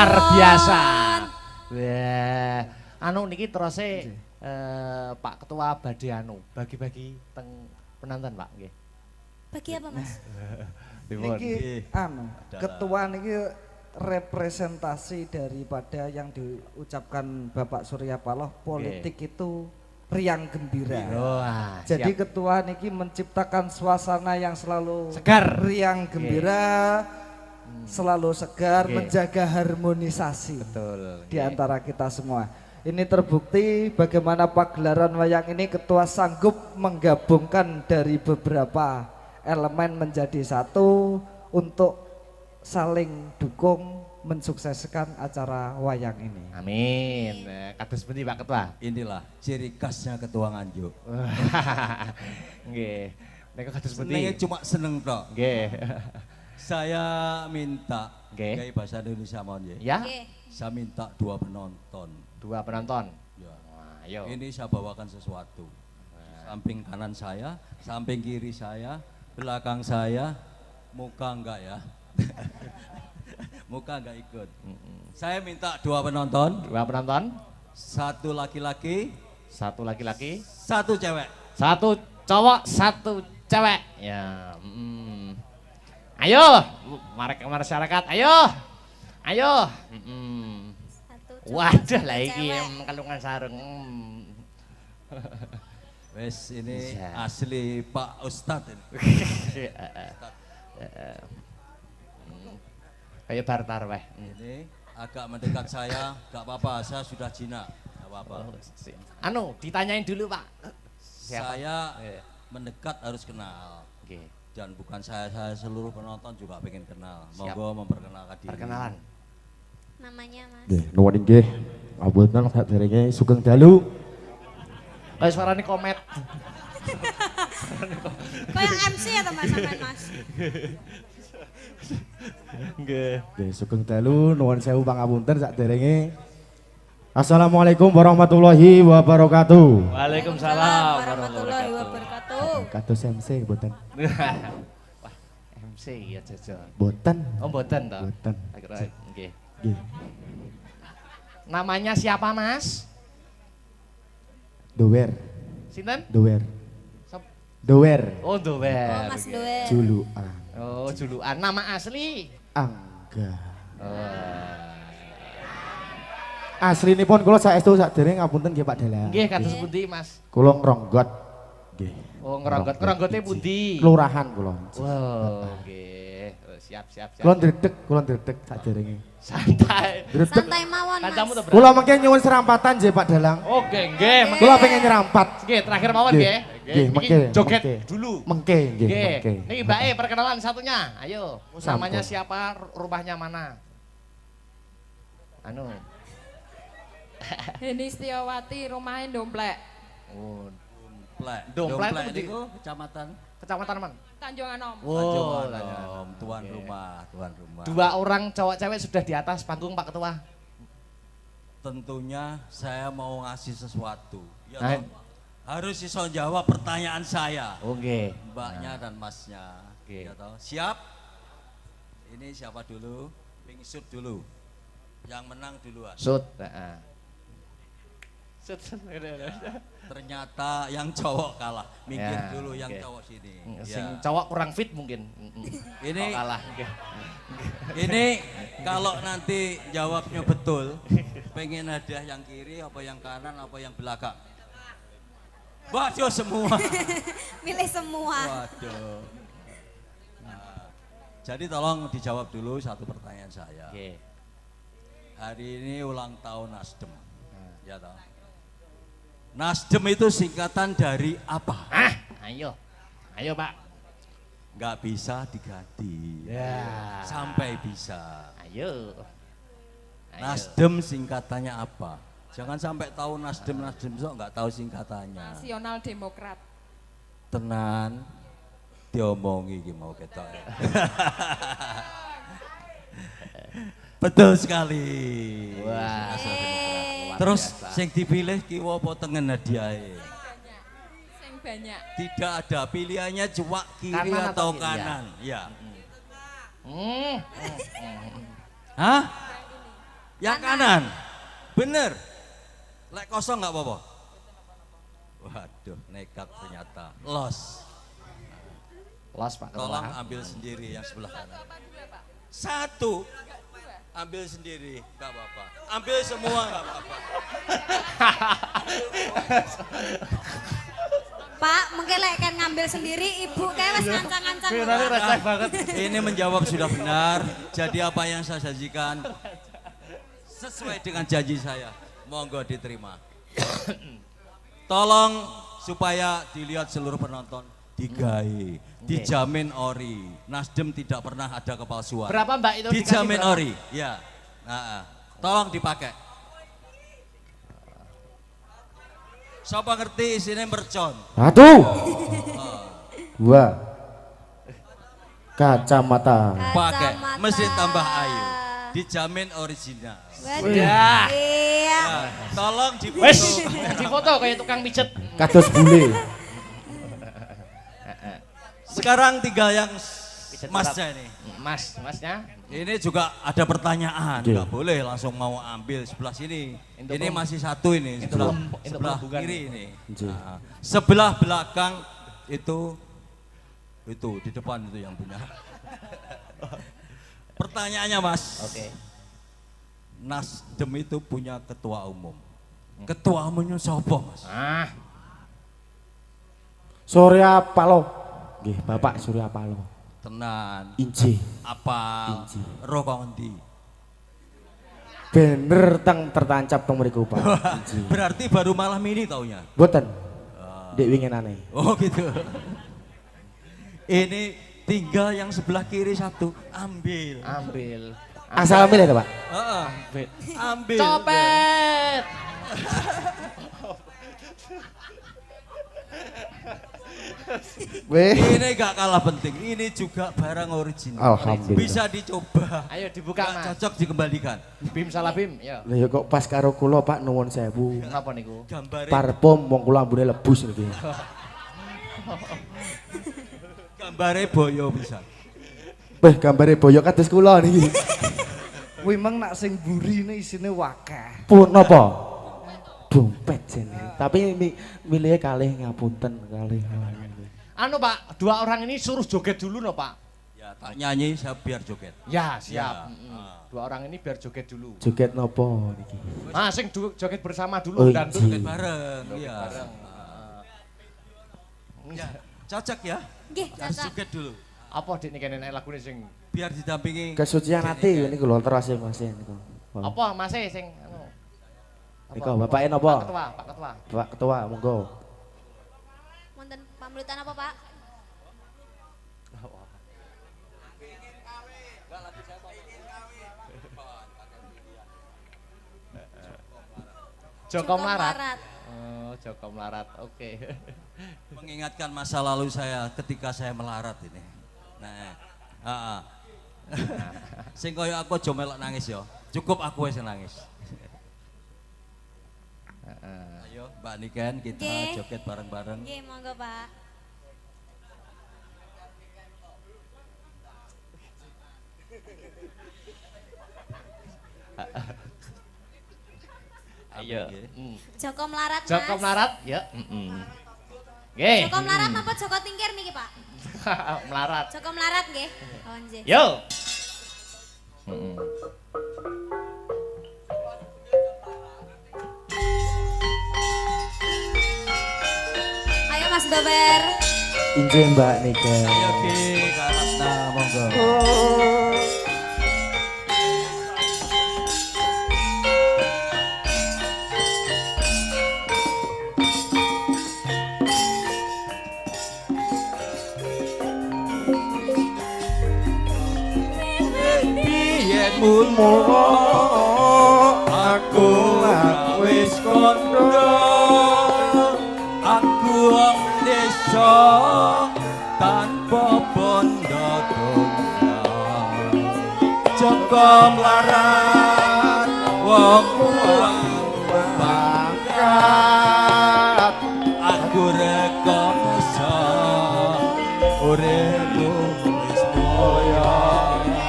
luar biasa. Wah, anu niki terose Pak Ketua badhe anu bagi-bagi teng penonton Pak nggih. Bagi apa Mas? Niki anu ketua niki representasi daripada yang diucapkan Bapak Surya Paloh politik itu riang gembira. Wah, jadi siap. ketua niki menciptakan suasana yang selalu Segar. riang gembira, selalu segar, Oke. menjaga harmonisasi Betul. di antara kita semua. Ini terbukti bagaimana pagelaran wayang ini ketua sanggup menggabungkan dari beberapa elemen menjadi satu untuk saling dukung mensukseskan acara wayang ini. Amin. Kados pundi Pak Ketua? Inilah ciri khasnya ketua Nganjuk. Nggih. Nek kados Senengnya pundi? cuma seneng tok. Nggih. Saya minta Oke. gaya bahasa Indonesia mohon ya. Ya, Oke. Saya minta 2 penonton. 2 penonton. Ya. Wah, ayo. Ini saya bawakan sesuatu. Samping kanan saya, samping kiri saya, belakang saya, muka enggak ya. Muka enggak ikut. Saya minta 2 penonton, 2 penonton, 1 laki-laki, 1 laki-laki, 1 cewek. 1 cowok, 1 cewek. Ya. Ayo, masyarakat, ayo. Ayo. Satu cowok, Waduh satu lah iki cewek. kalungan sarung. Wes ini Bisa. asli Pak Ustadz ini. Kayak bartar weh. Ini agak mendekat saya, gak apa-apa, saya sudah jinak, gak apa-apa. Anu, ditanyain dulu Pak. Siapa? Saya Iya. mendekat harus kenal. Oke. Dan bukan saya seluruh penonton juga pengen kenal. Siap. Monggo memperkenalkan diri. Perkenalan. Namanya Mas. Nggih, nuwun inggih. Ngapunten saderenge sugeng dalu. Kayak suaranya komet. Kayak MC ya teman sampean Mas. Nggih. Nggih, sugeng dalu nuwun sewu pangapunten saderenge. Assalamualaikum warahmatullahi wabarakatuh. Waalaikumsalam warahmatullahi wabarakatuh. Kados MC mboten. Wah, MC ya jajal. Mboten. Oh, mboten toh. Mboten. Akhirnya, nggih. Nggih. Namanya siapa Mas? Dower. Sinten? Dower. Sop- Dower. Oh, Dower. Oh Mas Doer. Julukan. Oh, julukan. Nama asli? Angga. Oh. Aslinipun kula saestu saderenge ngapunten nggih Pak Dalang. Nggih, kados pundi Mas? Kula ngronggot. Nggih. Oh, ngeronggot. Ngeronggote pundi? Kelurahan kula. Wow, nggih. Oh, siap. Kula ndredeg saderenge. Santai. Ndredeg. Santai mawon Mas. Kancamu tuh Kula mengke nyuwun serampatan nggih Pak Dalang. Oke, nggih. Kula pengen nyrampat. Nggih, terakhir mawon Nggih. nggih. Nggih, Iki mengke, joget mengke. dulu. Mengke nggih, Nggih. mengke. Niki Mbak perkenalan satunya. Ayo. Oh, sampun. Namanya siapa? Rumahnya mana? Anu. Heni Setiawati rumahnya Domplek, Oh, Domplek. Domplek itu di- niku kecamatan kecamatan mana? Tanjung Anom. Oh, Tanjung tuan Oke. rumah, tuan rumah. 2 orang cowok cewek sudah di atas panggung Pak Ketua. Tentunya saya mau ngasih sesuatu. Ya Nah. toh? Harus iso jawab pertanyaan saya. Oke. Mbaknya dan masnya. Oke. Ya toh? Siap? Ini siapa dulu? Pingsut dulu. Yang menang duluan. Sud. Heeh. Sud. Ternyata yang cowok kalah. Minggir Ya, dulu yang oke. cowok sini. Sing Ya. cowok kurang fit mungkin. Ini- Oh, kalah. Oke. Ini kalau nanti jawabnya betul, pengen hadiah yang kiri, apa yang kanan, apa yang belakang? Waduh semua. Milih semua. Waduh. Nah, jadi tolong dijawab dulu satu pertanyaan saya. Oke. Hari ini ulang tahun Nasdem. Ya toh. Nasdem itu singkatan dari apa? Ah, ayo. Ayo, Pak. Nggak bisa diganti. Ya. Sampai bisa. Ayo. Ayo. Nasdem singkatannya apa? Jangan sampai tahu Nasdem sok nggak tahu singkatannya. Nasional Demokrat. Tenan diomongi iki mau ketok. Betul sekali. Wah. Nasional Demokrat. Luar Terus biasa. sing dipilih kiwa apa tengen hadiahe? Sing banyak. Tidak ada pilihannya cuma kiri Kanan atau atau kiri, kanan. Ya. Hmm. Hah? Yang kanan. Bener. Lek kosong nggak apa-apa. Waduh, nekat ternyata. Los. Los Pak Ketua. Tolong ambil sendiri yang sebelah kanan. Satu. Ambil sendiri, nggak apa-apa. Ambil semua nggak apa-apa. Pak, mungkin lek kan ngambil sendiri, ibu kayak wes ngancang-ngancang. Nanti receh banget. Ini menjawab sudah benar. Jadi apa yang saya janjikan sesuai dengan janji saya. Monggo diterima. Tolong supaya dilihat seluruh penonton. Digawe, dijamin ori. Nasdem tidak pernah ada kepalsuan. Berapa Mbak itu? Dijamin berapa? ori, ya. Nah, tolong dipakai. Siapa ngerti isinya mercon? 1 2 kacamata. Pakai mesin tambah ayu. Dijamin original. Waduh. Ya. Iya. Nah, tolong difoto. Wes, difoto kayak tukang pijet. Kados bule. Sekarang tinggal yang masnya ini. Masnya. Ini juga ada pertanyaan, Oke. nggak boleh langsung mau ambil sebelah sini. Untuk Ini masih satu ini, sebelah pelumbukan. kiri ini. Oke. Nah, sebelah belakang itu di depan itu yang punya. Pertanyaannya Mas, Oke. Nasdem itu punya ketua umum. Ketua umumnya siapa Mas? Ah, Surya Paloh. Nggih, Bapak Surya Paloh. Tenan. Inji. Apa? Inji. Roh kondi. Bener teng tertancap teng mriku, Pak. Inji. Berarti baru malam ini taunya. Mboten. Dek winginane. Oh gitu. Ini tinggal yang sebelah kiri satu, ambil. ambil. Asal milih to, Pak. Heeh. Ambil. Copet. Weh. Ini gak kalah penting. Ini juga barang original. Alhamdulillah. Bisa dicoba. Ayo dibuka Gak Mas. cocok dikembalikan. Bim salah Bim, ya. Lah ya kok pas karo kula Pak nuwun sewu. Kenapa niku? Gambare, Parfum wong kula ambune lebus niki. gambare boyo bisa. Beh gambare boyo kados kula niki. Kuwi mang nak sing burine isine wakeh. Pun napa? Dompet jene. Tapi milih kalih ngapunten kalih. Anu Pak, dua orang ini suruh joget dulu no Pak. Ya tak nyanyi saya biar joget. Ya siap. Ya. Dua orang ini biar joget dulu. Joget napa niki? Nah, sing joget bersama Oh, dulu dan iya. Joget bareng. Iya. Ya, cocok ya. Nggih, Harus cocok. joget dulu. apa dik nih kene lagune sing Biar didampingi. Kesucian hati niku lho terus Mas niku. apa Mas sing anu. Niku bapake napa? Pak Ketua, Pak Ketua. Pak Ketua monggo. Wonten pamulutan apa, Pak? Joko Melarat. Melarat. Oh, Joko Melarat. Oke. Mengingatkan masa lalu saya ketika saya melarat ini. Nah, sing koyo aku aja melok nangis ya. Cukup aku wis nangis. Ayo Mbak Niken kita Oke. joget bareng-bareng. Nggih, monggo, Pak. Ayo. Joko Melarat, Mas. Joko Melarat, ya. Nggih. Joko Melarat napa Joko Tingkir niki, Pak? Melarat. Joko Melarat nggih. Oh, nggih. Yo. Ayo Mas Babar. Injih Mbak Niken. Ayo Ki, Kak Ratna monggo. Biyen mulmu aku wis kondo aku wong desa tanpa bondo tunggal Joko Melarat wong pangkat aku rekoso uripku wis moyo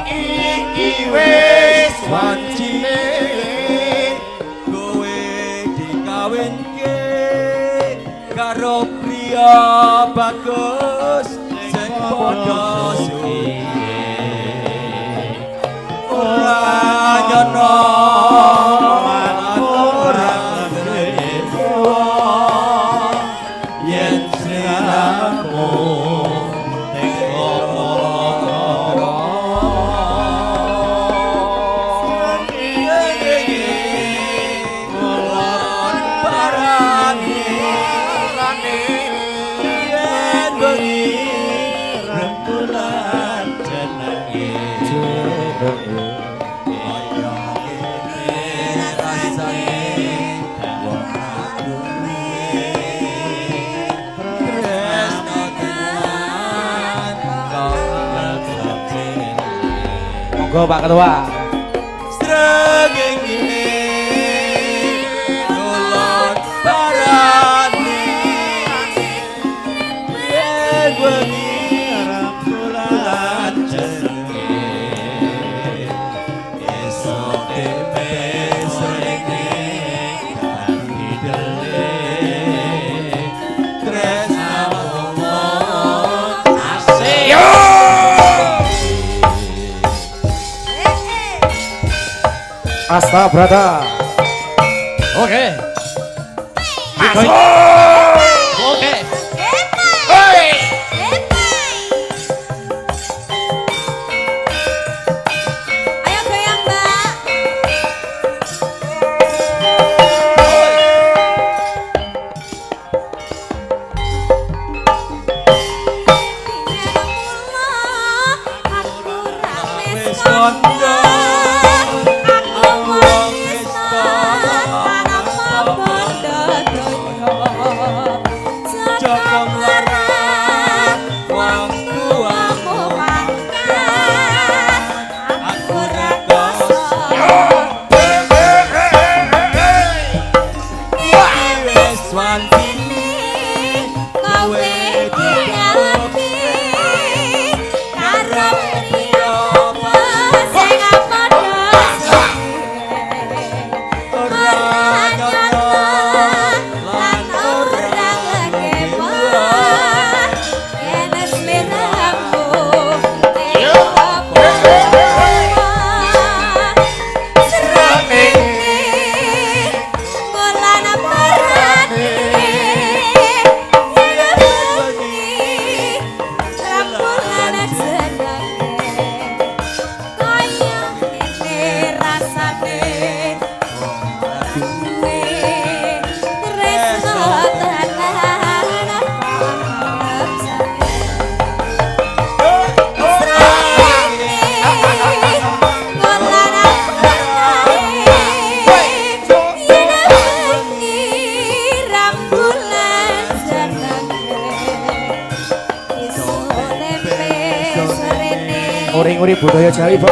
iki wis wancine karo priya bagus sing padha suci ora nyono ora ngerewa yen sliramu Monggo Pak Ketua. Srengenge kulon parani yen wengi rembulan jenenge esuk dhewe srenge kanthi dele tresnamu asih Asta Brata. Oke. Masuk. Oke. Ayo goyang, Mbak. Aku wis kondo Uri budaya Jawi, Pak.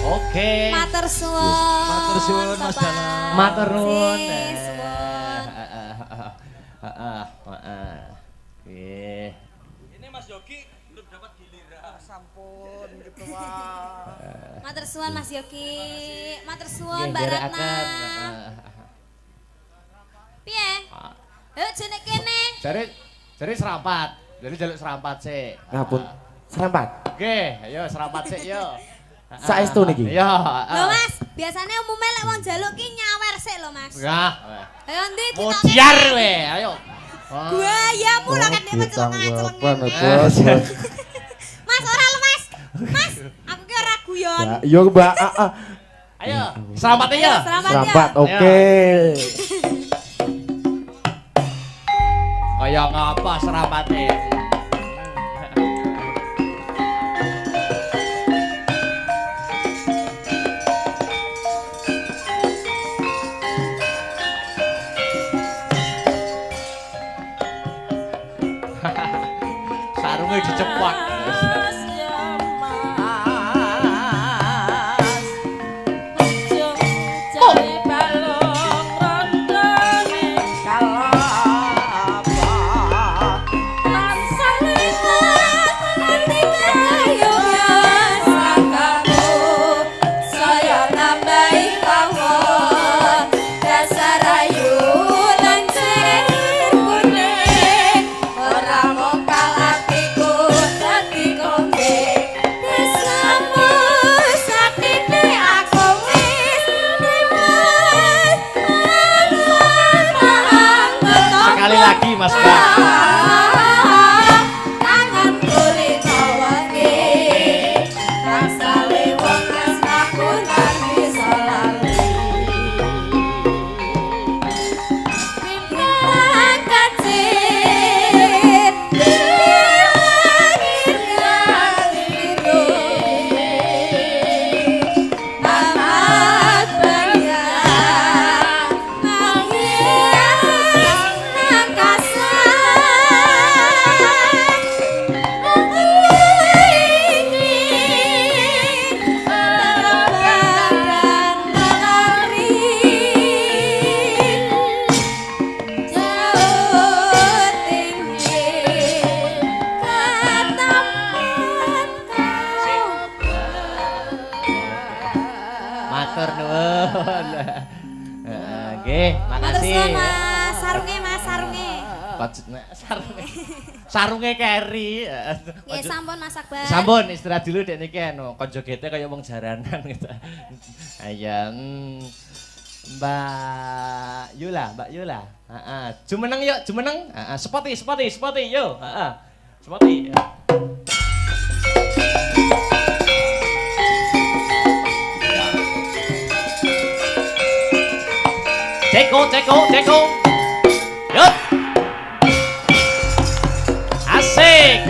Oke. Matur suwun. Matur suwun, Mas Bapak. Danang. Matur nuwun. Suwun. Oke. Ini Mas Yogi belum dapat giliran. Sampun ketua. Matur suwun Mas Yogi. Matur suwun Nggih, Mbak Ratna. nderekaken. Piye? Ayo jene kene. Jare serampat. Jadi jaluk serampat sik. Ngapun. Serempat. Nggih, ayo serampat sik yo. Saestu niki. Iya. Lho Mas, biasanya umumnya lek wong njaluk ki nyawer sik lho Mas. Ya. Ayo ndi Mujiar we, ayo. Buayamu lho kan dhewe celeng-celeng. Bos. Mas ora lho Mas. Mas, aku ki ora guyon. Yo Mbak. Ayo, serampat ya. Selamat ya. Serempat. Oke. Kayak ngapa serampatnya? Sarungnya dicepak. Matur kasih. suwun Mas, sarunge Mas, sarunge. Nek sarunge. Sarunge keri. Nggih sampun Mas Akbar. Sampun istirahat dulu dek niki anu konco gete kaya wong jaranan gitu. Ayo. Mbak Yula. Heeh. Jumeneng yuk, jumeneng. Heeh, spoti yuk. Heeh. Spoti. Ceko. Yuk. Asik.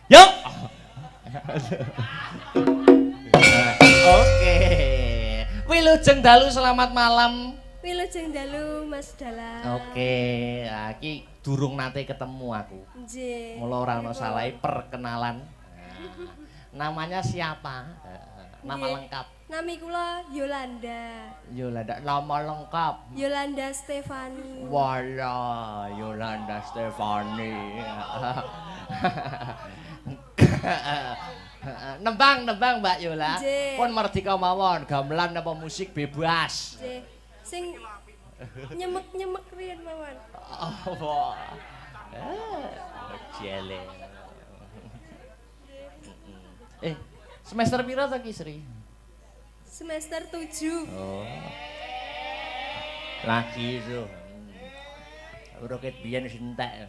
Yuk. Oke. Wilujeng dalu selamat malam. Wilujeng dalu Mas Dala. Oke, nah, iki durung nate ketemu aku. Nggih. Mula ora ana salahe perkenalan. Nah, namanya siapa? Nama Nggih. lengkap. Nami kula Yolanda. Yolanda, nama lengkap. Yolanda Stefani. Wala, Yolanda Stefani. Nembang Mbak Yola. Nggih. Pun merdeka mawon, gamelan apa musik bebas. Nggih. Sing nyemek-nyemek riyen mawon. Oh, jele. Semester pira ta Ki Sri? Semester 7. Oh. Lagi itu. Roket biyen wis entek.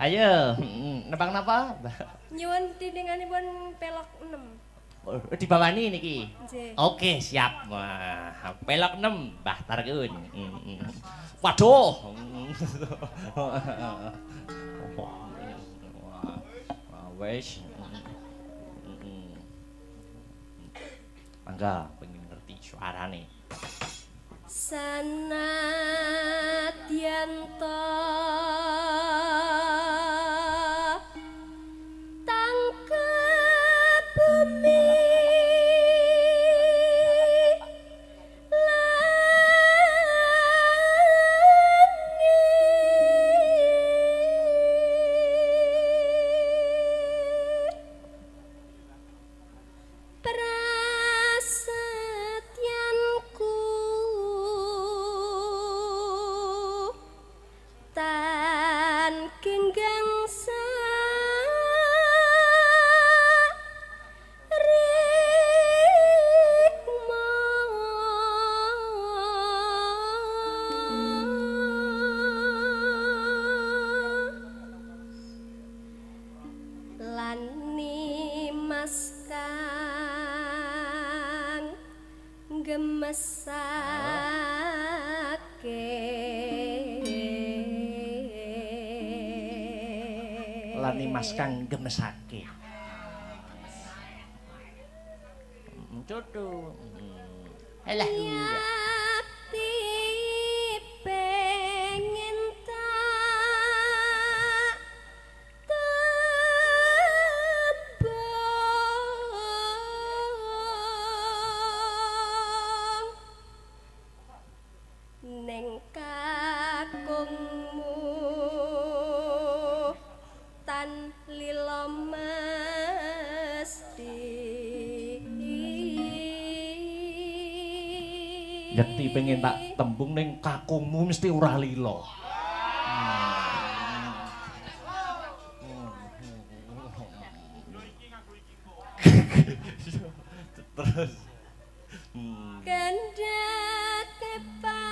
Ayo. Nebang napa? Nyuwun tindinganipun pelok 6. Dibawani niki. Nggih. Oke, siap. Wah, pelok 6 Mbah Tarkun. Waduh. Wes. Mangga pengen ngerti suarane. Sanadyan ta tangkep bumi prasetyanku tan genggangsa lan nimas kang gemesake Lani Mas kang gemesake. Cucu. Alah. Ati pengen tak tebang ning kakungmu tan lila mesti Yakti pengen tak tembung ning kakungmu mesti ora lila. Terus. Kandak kepang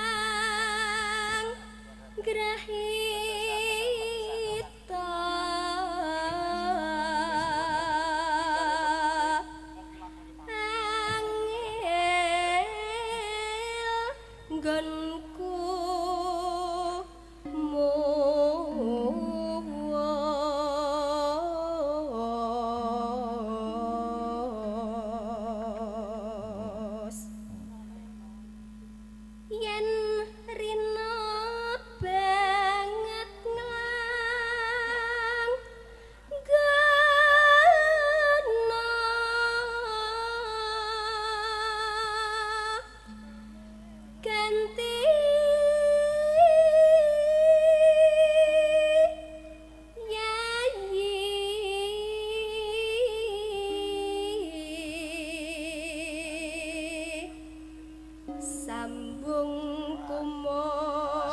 grahita angel nggonku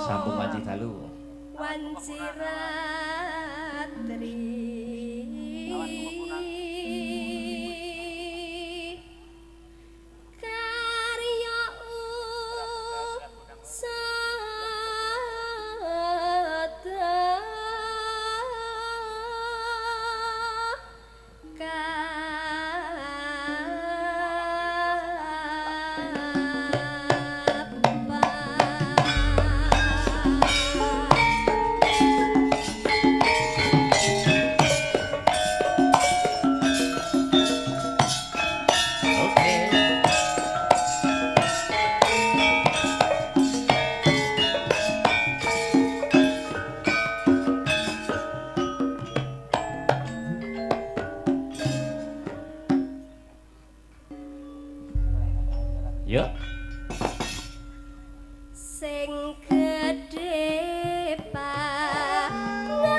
Sambung wanci dalu. Wanci ratri karya usada Oke. Yuk. sing gedhe pangapunmu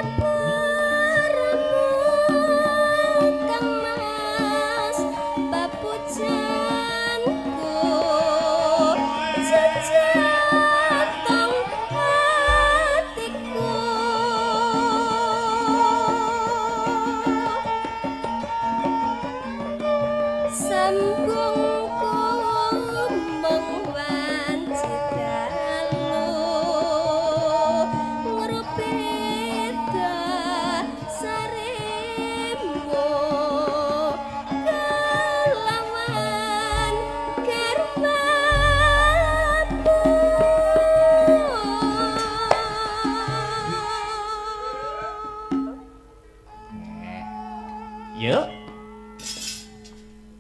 kang mas papujanku jejatong hatiku sambung kumbang wanci dalu ngrupita saremu kelawan garwamu Yuk.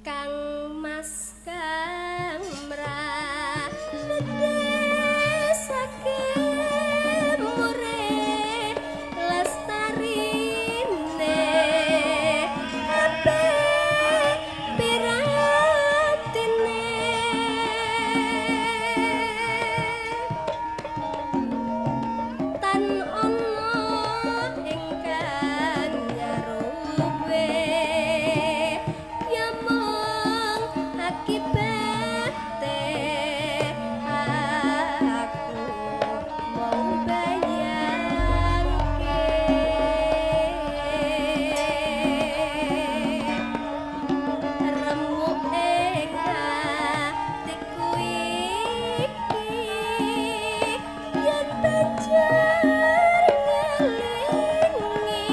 Kang Mas Kang mrane saking mure lestarine ape piratine tan ono ingkang nyaruwe yamong akibate aku mau bayangke remuk ing atiku iki yen banjur ngelingi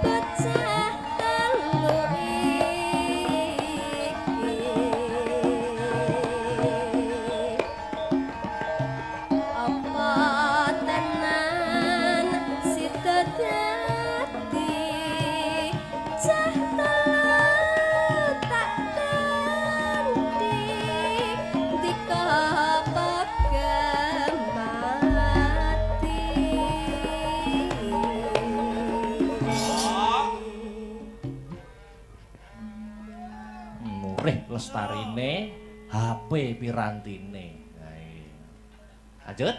bocah telu iki apa tenan sida dadi cah telu tak ganti dika Murih lestarine, HP pirantine. Nah, iya. Lanjut.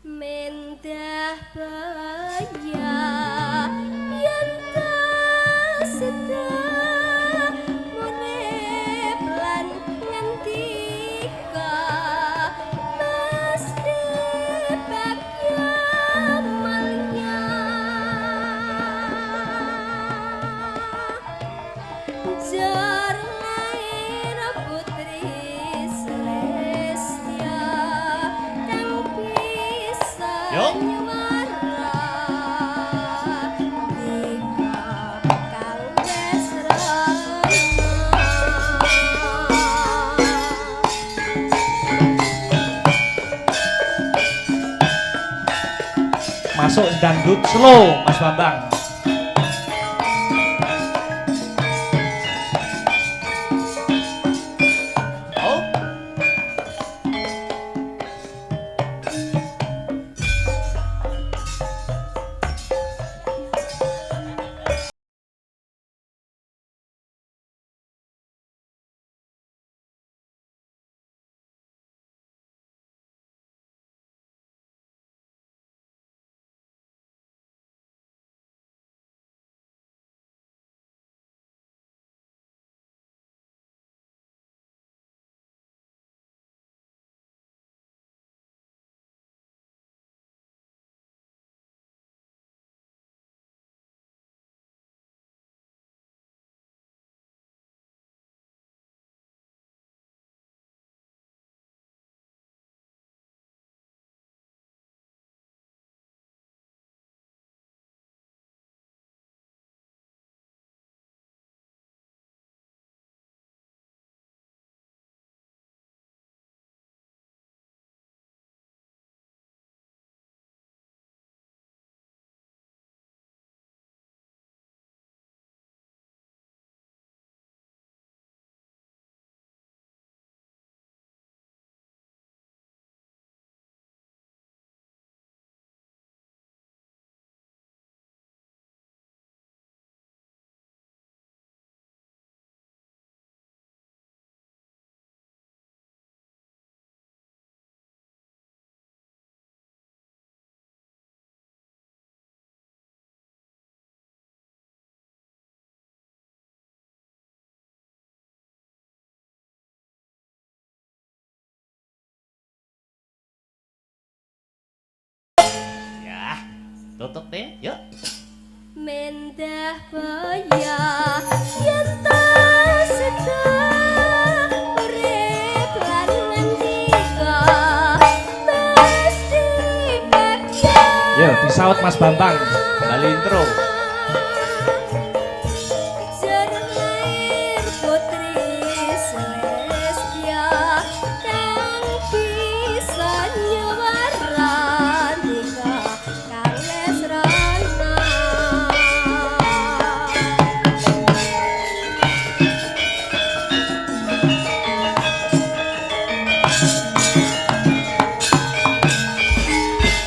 mendah baya yen sida urip lan ngendika mesti bagya malnya jar lair putri Celestia kang bisa Yuk. nyuara dika kang wesrana Masuk dangdut slow, Mas Bambang. Tutup deh, yuk. Mendah baya yen ta sedang urip lan ngendika mesti bakal Yo, disaut Mas Bambang. Bali intro. Jernair putri Celestia kang bisa nyuwaran nika kales rana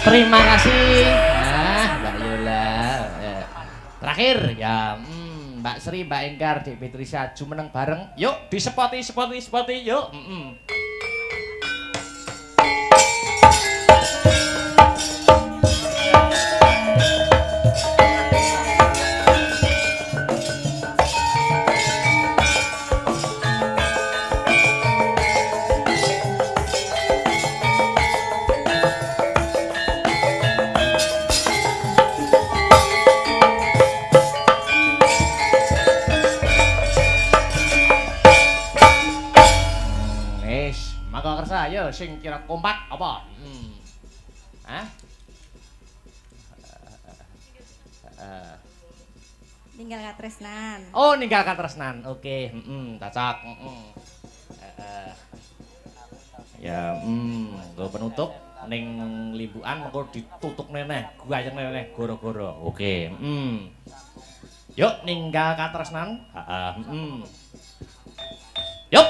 Terima kasih. Mbak Yola. Terakhir ya, Mbak Sri, Mbak Enggar, Dek Petrisha jumeneng bareng. Yuk, disepoti, yuk. Maka kersa, ayo sing kira kompak apa? Hah? Tinggal katresnan. Oh, ninggal katresnan. Oke, cocok. Ya, nggo penutup ning limbukan mengko ditutuk neneh, guayeng neneh goro-goro. Oke, Yuk ninggal katresnan. Yuk.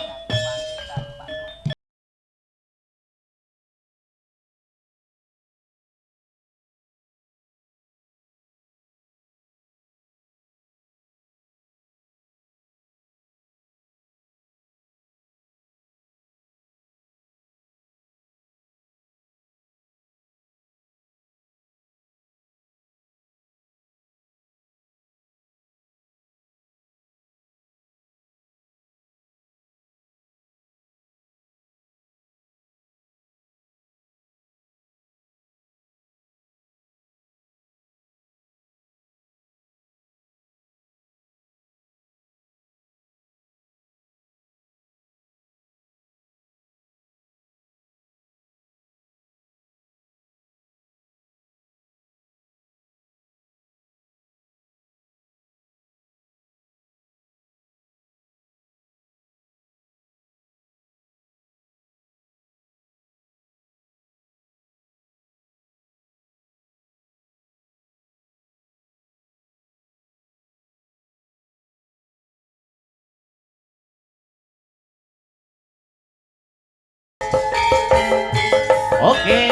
Oke.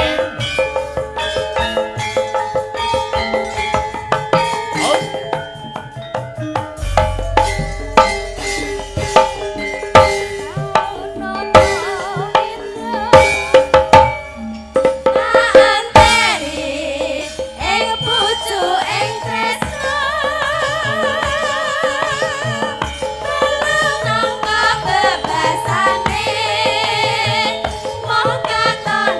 Bebasane, mau katon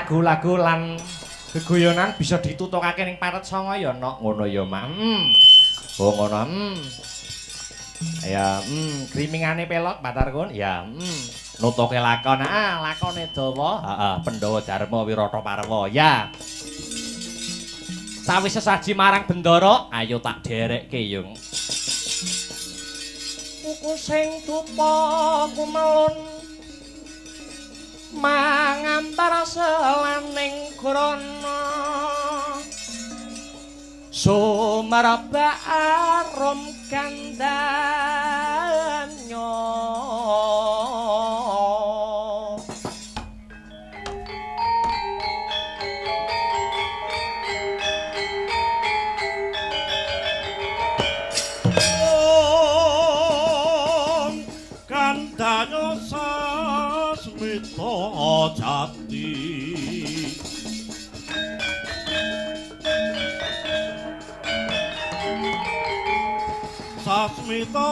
lagu-lagu lan gegoyonan bisa ditutukake ning paret sanga ya nok ngono ya mak. Oh ngono. Ya, krimingane pelok Batarkun. Ya, nutuke lakon. Lakone dawa. Heeh, Pandhawa Darma Wirata Parwa. Ya. Sawise sesaji marang Bendara, ayo tak derekke yung. Kuku sing tupa kumelun mangantar selaning grana sumerba arum kandanya kandanya sasmita jati sasmita